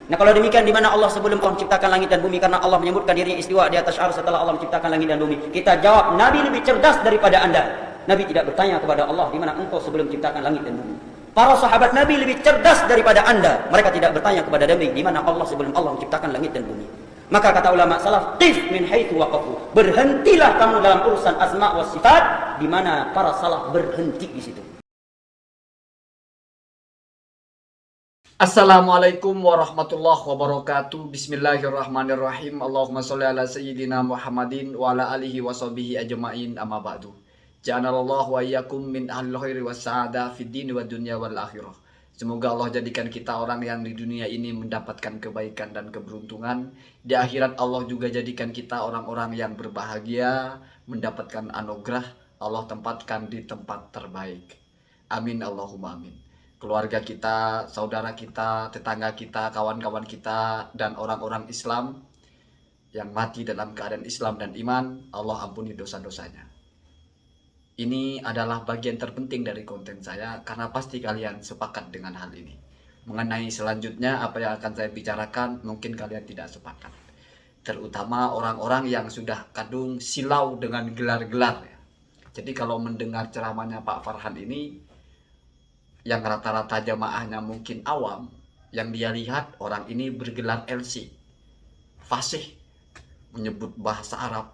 Nah kalau demikian, di mana Allah sebelum Allah menciptakan langit dan bumi, karena Allah menyebutkan dirinya istiwa di atas arsy setelah Allah menciptakan langit dan bumi. Kita jawab, Nabi lebih cerdas daripada anda. Nabi tidak bertanya kepada Allah, di mana engkau sebelum menciptakan langit dan bumi. Para sahabat Nabi lebih cerdas daripada anda. Mereka tidak bertanya kepada Nabi, di mana Allah sebelum Allah menciptakan langit dan bumi. Maka kata ulama salaf, qif min haitsu waqafu. Berhentilah kamu dalam urusan asma wa sifat, di mana para salaf berhenti di situ. Assalamualaikum warahmatullahi wabarakatuh. Bismillahirrahmanirrahim. Allahumma sholli ala sayyidina Muhammadin wa ala alihi wa sahbihi ajma'in, amma ba'du. Ja'alallahu wa iyyakum min ahlil khairi was sa'adah fid dini wad dunya wal akhirah. Semoga Allah jadikan kita orang yang di dunia ini mendapatkan kebaikan dan keberuntungan. Di akhirat Allah juga jadikan kita orang-orang yang berbahagia, mendapatkan anugerah. Allah tempatkan di tempat terbaik. Amin Allahumma amin. Keluarga kita, saudara kita, tetangga kita, kawan-kawan kita, dan orang-orang Islam yang mati dalam keadaan Islam dan iman, Allah ampuni dosa-dosanya. Ini adalah bagian terpenting dari konten saya, karena pasti kalian sepakat dengan hal ini. Mengenai selanjutnya apa yang akan saya bicarakan, mungkin kalian tidak sepakat. Terutama orang-orang yang sudah kadung silau dengan gelar-gelar. Jadi kalau mendengar ceramahnya Pak Farhan ini, yang rata-rata jamaahnya mungkin awam, yang dia lihat orang ini bergelar LC, fasih, menyebut bahasa Arab,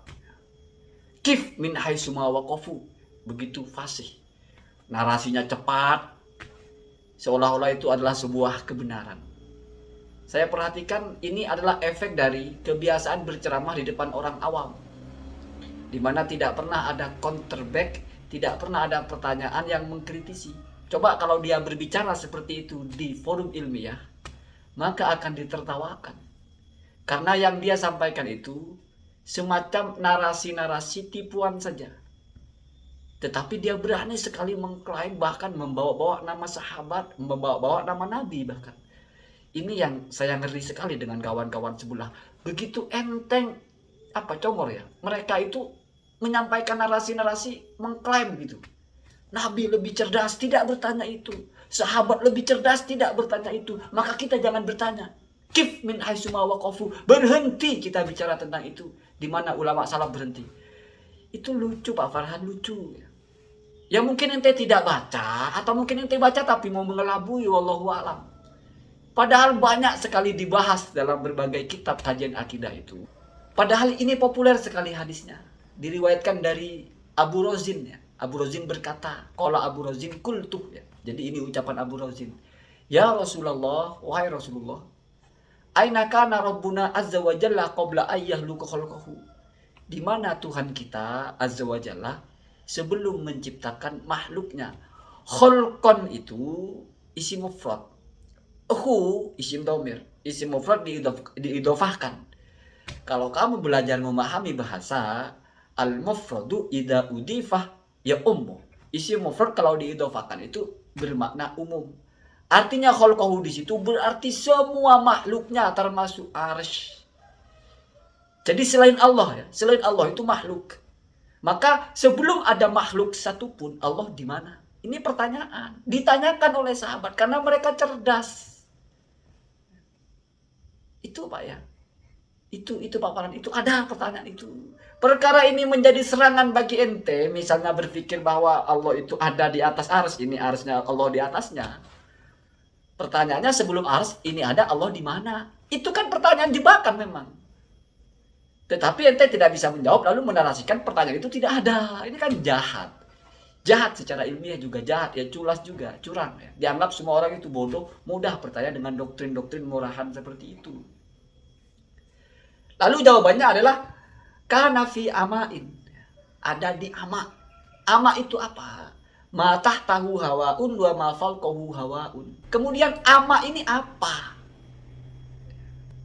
kif min haitsu ma waqafu, begitu fasih, narasinya cepat, seolah-olah itu adalah sebuah kebenaran. Saya perhatikan ini adalah efek dari kebiasaan berceramah di depan orang awam, di mana tidak pernah ada counterback, tidak pernah ada pertanyaan yang mengkritisi. Coba kalau dia berbicara seperti itu di forum ilmiah, maka akan ditertawakan. Karena yang dia sampaikan itu semacam narasi-narasi tipuan saja. Tetapi dia berani sekali mengklaim, bahkan membawa-bawa nama sahabat, membawa-bawa nama Nabi bahkan. Ini yang saya ngeri sekali dengan kawan-kawan sebelah. Begitu enteng, comor ya. Mereka itu menyampaikan narasi-narasi, mengklaim gitu. Nabi lebih cerdas, tidak bertanya itu. Sahabat lebih cerdas, tidak bertanya itu. Maka kita jangan bertanya. Kif min haitsu ma waqafu. Berhenti kita bicara tentang itu. Di mana ulama salaf berhenti. Itu lucu Pak Farhan, lucu. Ya mungkin ente tidak baca, atau mungkin ente baca tapi mau mengelabui, wallahu a'lam. Padahal banyak sekali dibahas dalam berbagai kitab kajian akidah itu. Padahal ini populer sekali hadisnya. Diriwayatkan dari Abu Rozin ya. Abu Rozin berkata, qala Abu Rozin qultu ya. Jadi ini ucapan Abu Rozin. Ya Rasulullah, wahai Rasulullah, aina kana rabbuna azza wa jalla qabla ayyahluqa khalqahu. Di mana Tuhan kita azza wa jalla sebelum menciptakan makhluknya. Khalqan itu isim mufrad. Isim dhamir. Isim mufrad diidhofahkan. Kalau kamu belajar memahami bahasa, al-mufradu idza udifah ya umum. Isim mufrad kalau diidhofakan itu bermakna umum. Artinya khalqahu di situ berarti semua makhluknya termasuk arsy. Jadi selain Allah ya, selain Allah itu makhluk. Maka sebelum ada makhluk satupun, Allah di mana? Ini pertanyaan. Ditanyakan oleh sahabat karena mereka cerdas. Itu Pak ya. Itu Pak Farhan, itu ada pertanyaan itu. Perkara ini menjadi serangan bagi ente, misalnya berpikir bahwa Allah itu ada di atas ars, ini arsnya Allah di atasnya. Pertanyaannya sebelum ars ini ada, Allah di mana? Itu kan pertanyaan jebakan memang. Tetapi ente tidak bisa menjawab lalu menarasikan pertanyaan itu tidak ada. Ini kan jahat. Jahat secara ilmiah juga jahat ya, culas juga, curang ya. Dianggap semua orang itu bodoh, mudah percaya dengan doktrin-doktrin murahan seperti itu. Lalu jawabannya adalah kana fi amain. Ada di ama. Ama itu apa? Ma tahtahu hawaun wa ma fawqahu hawaun. Kemudian ama ini apa?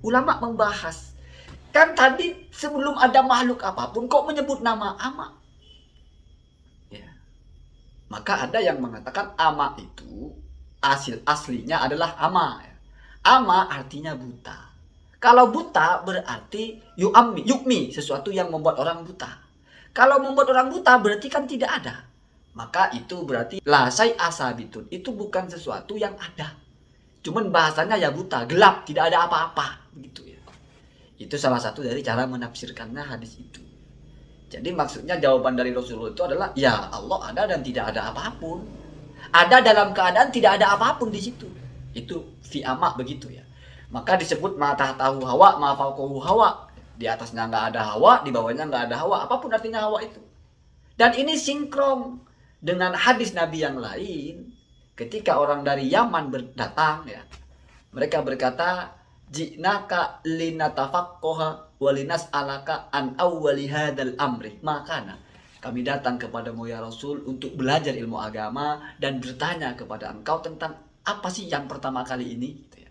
Ulama membahas. Kan tadi sebelum ada makhluk apapun kok menyebut nama ama? Ya. Maka ada yang mengatakan ama itu aslinya adalah ama. Ama artinya buta. Kalau buta berarti yukmi, sesuatu yang membuat orang buta. Kalau membuat orang buta berarti kan tidak ada. Maka itu berarti la syai'a sabitun, itu bukan sesuatu yang ada. Cuman bahasanya ya buta, gelap, tidak ada apa-apa, begitu ya. Itu salah satu dari cara menafsirkannya hadis itu. Jadi maksudnya jawaban dari Rasulullah itu adalah ya Allah ada dan tidak ada apapun. Ada dalam keadaan tidak ada apapun di situ. Itu fi ama begitu ya. Maka disebut ma tahtahu hawa, ma fawqahu hawa. Di atasnya nggak ada hawa, di bawahnya nggak ada hawa. Apapun artinya hawa itu. Dan ini sinkron dengan hadis Nabi yang lain. Ketika orang dari Yaman berdatang ya, mereka berkata, "Ji'naka linatafaqqaha wa linas'alaka an awwali hadzal amri." Makana kami datang kepadamu ya Rasul untuk belajar ilmu agama dan bertanya kepada engkau tentang apa sih yang pertama kali ini gitu ya.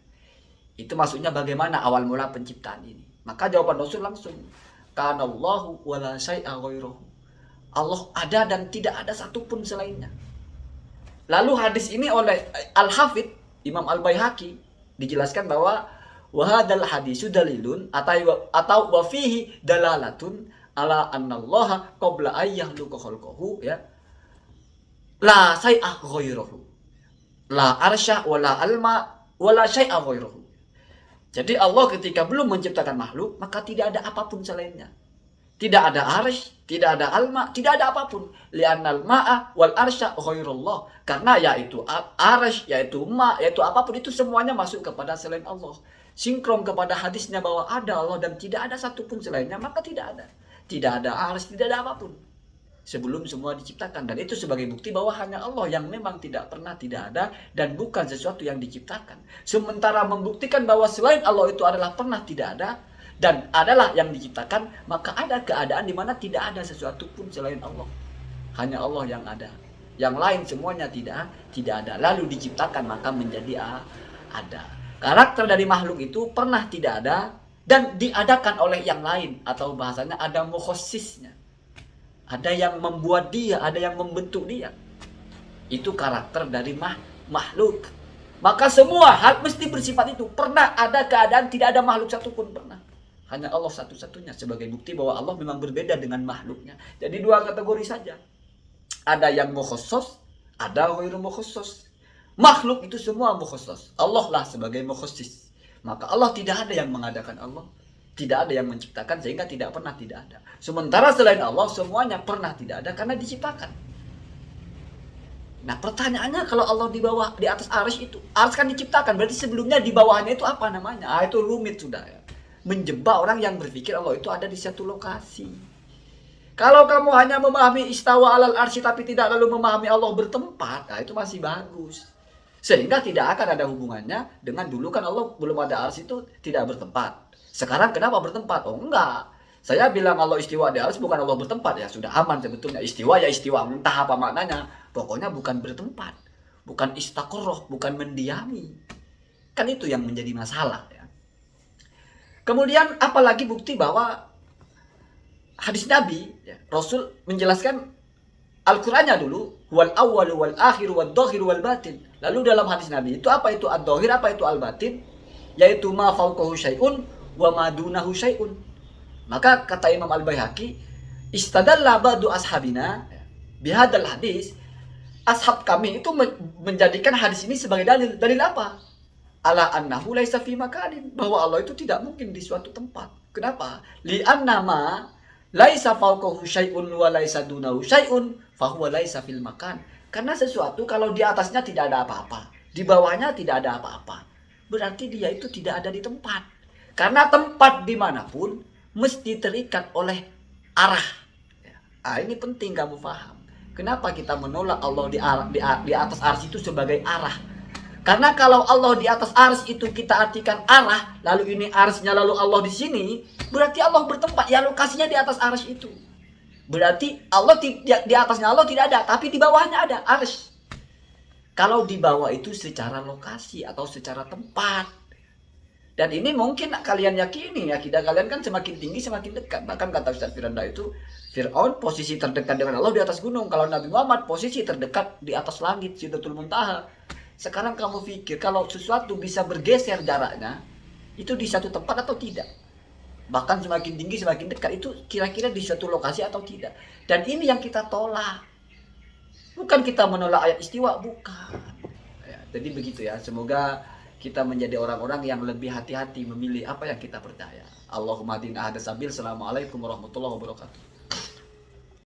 Itu maksudnya bagaimana awal mula penciptaan ini. Maka jawaban Rasul langsung, "Kanallahu wa la syai'a ghairuhu." Allah ada dan tidak ada satupun selainnya. Lalu hadis ini oleh Al-Hafidh Imam Al-Baihaqi dijelaskan bahwa wahadal hadisu dalilun atau wa fihi dalalatun ala annallaha qabla ayyahluqa khalqahu ya la syai'a ghairuhu la arsya wala alma wala syai'a ghairuhu. Jadi Allah ketika belum menciptakan makhluk maka tidak ada apapun selainnya. Tidak ada arsy, tidak ada alma, tidak ada apapun. Li'annal ma'a wal arsya ghairullah. Karena yaitu arsy, yaitu ma, yaitu apapun itu semuanya masuk kepada selain Allah. Sinkron kepada hadisnya bahwa ada Allah dan tidak ada satupun selainnya, maka tidak ada. Tidak ada arsy, tidak ada apapun. Sebelum semua diciptakan. Dan itu sebagai bukti bahwa hanya Allah yang memang tidak pernah tidak ada dan bukan sesuatu yang diciptakan. Sementara membuktikan bahwa selain Allah itu adalah pernah tidak ada dan adalah yang diciptakan, maka ada keadaan di mana tidak ada sesuatu pun selain Allah. Hanya Allah yang ada. Yang lain semuanya tidak ada. Lalu diciptakan maka menjadi ada. Karakter dari makhluk itu pernah tidak ada dan diadakan oleh yang lain atau bahasanya ada mukhassisnya. Ada yang membuat dia, ada yang membentuk dia. Itu karakter dari makhluk. Maka semua hal mesti bersifat itu. Pernah ada keadaan tidak ada makhluk satupun pernah. Hanya Allah satu-satunya sebagai bukti bahwa Allah memang berbeda dengan makhluknya. Jadi dua kategori saja. Ada yang mukhassas, ada ghairu mukhassas. Makhluk itu semua mukhassas. Allah lah sebagai mukhassis. Maka Allah tidak ada yang mengadakan Allah. Tidak ada yang menciptakan sehingga tidak pernah tidak ada. Sementara selain Allah semuanya pernah tidak ada karena diciptakan. Nah pertanyaannya kalau Allah di atas arsy itu. Arsy kan diciptakan berarti sebelumnya di bawahnya itu apa namanya? Itu rumit sudah ya. Menjebak orang yang berpikir Allah itu ada di satu lokasi. Kalau kamu hanya memahami istawa alal arsy tapi tidak lalu memahami Allah bertempat, nah itu masih bagus. Sehingga tidak akan ada hubungannya dengan dulu kan Allah belum ada arsy itu tidak bertempat. Sekarang kenapa bertempat? Oh enggak. Saya bilang Allah istiwa di arsy bukan Allah bertempat ya sudah aman sebetulnya. Istiwa ya istiwa entah apa maknanya. Pokoknya bukan bertempat, bukan istaqarrah, bukan mendiami. Kan itu yang menjadi masalah ya. Kemudian apalagi bukti bahwa hadis Nabi, ya, Rasul menjelaskan Al-Qur'annya dulu, wal awwalu wal akhiru wad dhahiru wal batin. Lalu dalam hadis Nabi itu apa itu ad-dhahir, apa itu al-batin? Yaitu ma fawqahu syai'un wa ma dunahu syai'un. Maka kata Imam Al-Baihaqi, istadalla ba'du ashabina bihadzal hadis. Ashab kami itu menjadikan hadis ini sebagai dalil. Dalil apa? Ala annahu laisa fi makanin, bahwa Allah itu tidak mungkin di suatu tempat. Kenapa? Li annama laisa fawqahu syai'un wa laisa dunahu syai'un fa huwa laisa fil makan. Karena sesuatu kalau di atasnya tidak ada apa-apa, di bawahnya tidak ada apa-apa, berarti dia itu tidak ada di tempat. Karena tempat dimanapun mesti terikat oleh arah. Ini penting kamu paham. Kenapa kita menolak Allah di atas arsy itu sebagai arah? Karena kalau Allah di atas arsy itu kita artikan arah, lalu ini arsy-nya lalu Allah di sini, berarti Allah bertempat ya lokasinya di atas arsy itu. Berarti Allah di atasnya Allah tidak ada, tapi di bawahnya ada arsy. Kalau di bawah itu secara lokasi atau secara tempat. Dan ini mungkin kalian yakini ya, kita kalian kan semakin tinggi semakin dekat. Bahkan kata Ustaz Firanda itu, Fir'aun posisi terdekat dengan Allah di atas gunung. Kalau Nabi Muhammad posisi terdekat di atas langit, Sidratul Muntaha. Sekarang kamu pikir kalau sesuatu bisa bergeser jaraknya, itu di satu tempat atau tidak? Bahkan semakin tinggi semakin dekat, itu kira-kira di suatu lokasi atau tidak? Dan ini yang kita tolak. Bukan kita menolak ayat istiwa, bukan. Ya, jadi begitu ya, semoga kita menjadi orang-orang yang lebih hati-hati memilih apa yang kita percaya. Allahumma hadina hadasabil. Assalamualaikum warahmatullahi wabarakatuh.